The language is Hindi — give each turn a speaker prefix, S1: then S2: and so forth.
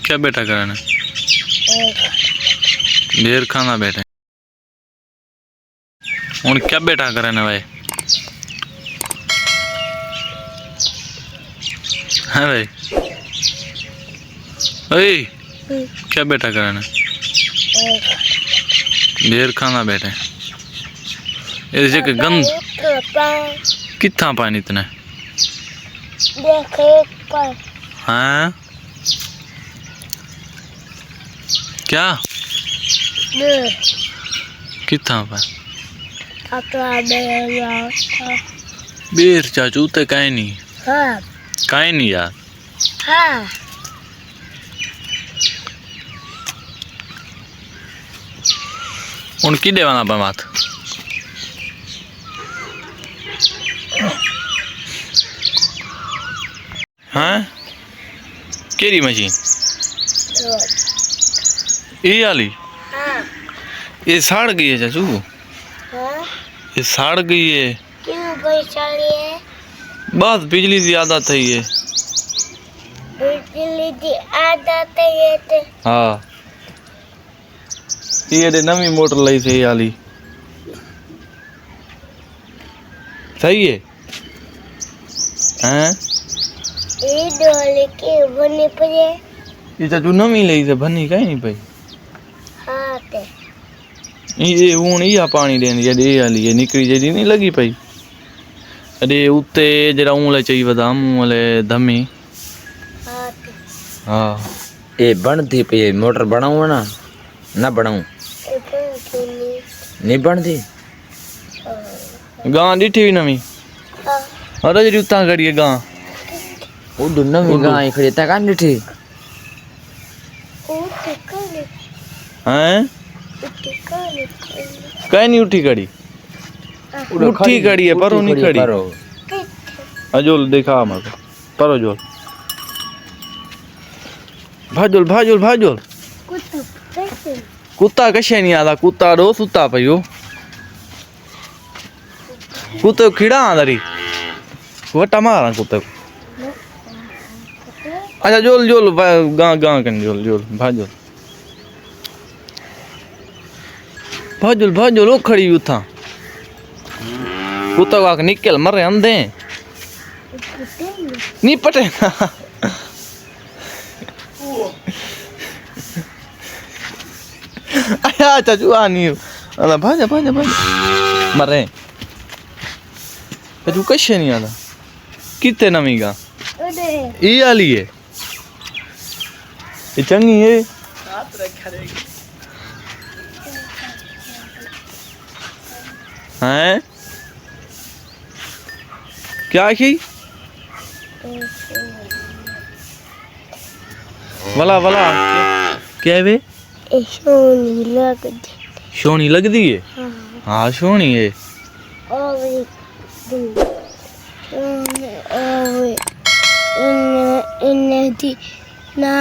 S1: क्या बेटा करना ढेर खाना बेटे हूँ क्या बेटा करना भाई है भाई ओए क्या बेटा करना ढेर खाना बेटे इस जगह गंद कितना पानी इतना हाँ क्या कितना पा बेर चाचू ते काई नहीं काई नहीं यार उनकी देवाना पर बात हाँ केरी मशीन ये वाली ये सड़ गई है चाचू ये सड़ गई है
S2: क्यों बैठाली है
S1: बस बिजली की आदत है ये
S2: बिजली की आदत है ये ते
S1: हाँ ये नवी मोटर लाई से ये वाली सही है हैं
S2: ये डोले के बने पड़े
S1: ये चाचू नवी लाई से बनी कहीं नहीं पाई
S2: हाँ ते
S1: ये हूँ या पानी देने ये वाली ये निकली जी नहीं लगी पई अरे उत्ते जरा ऊँले चाहिए बदाम ऊँले धमी
S2: हाँ ते
S1: हाँ
S3: ये बनती पे मोटर बनाऊँ ना ना बनाऊँ नहीं बनती
S1: गां डिठी हुई नवी अरे जी उतना करिए गां
S3: वो नवी गां खड़ी तक कान डिठी
S1: हैं कहीं नहीं उठी कड़ी उठी कड़ी है परो नहीं खड़ी अजोल देखा मत परो जोल भाजोल भाजोल भाजोल कुत्ता कशे नहीं आता कुत्ता रो सुता पयो कुत्ते खिड़ा आंदरी वटा मारा कुत्ते अच्छा जोल जोल गां गां कन जोल जोल भाजोल भाजोल भाजोल ओ खड़ी उथा कुत्ता का निकल मरे अंधे नहीं पटे आया चाचू आ नहीं अला भाजा भाजा भाजा मरे चाचू कशे नहीं आता कितने नवी गा ये वाली है ये चंगी है हैं क्या की वाला वाला क्या वे सोनी लग दी है हाँ सोनी है
S2: ना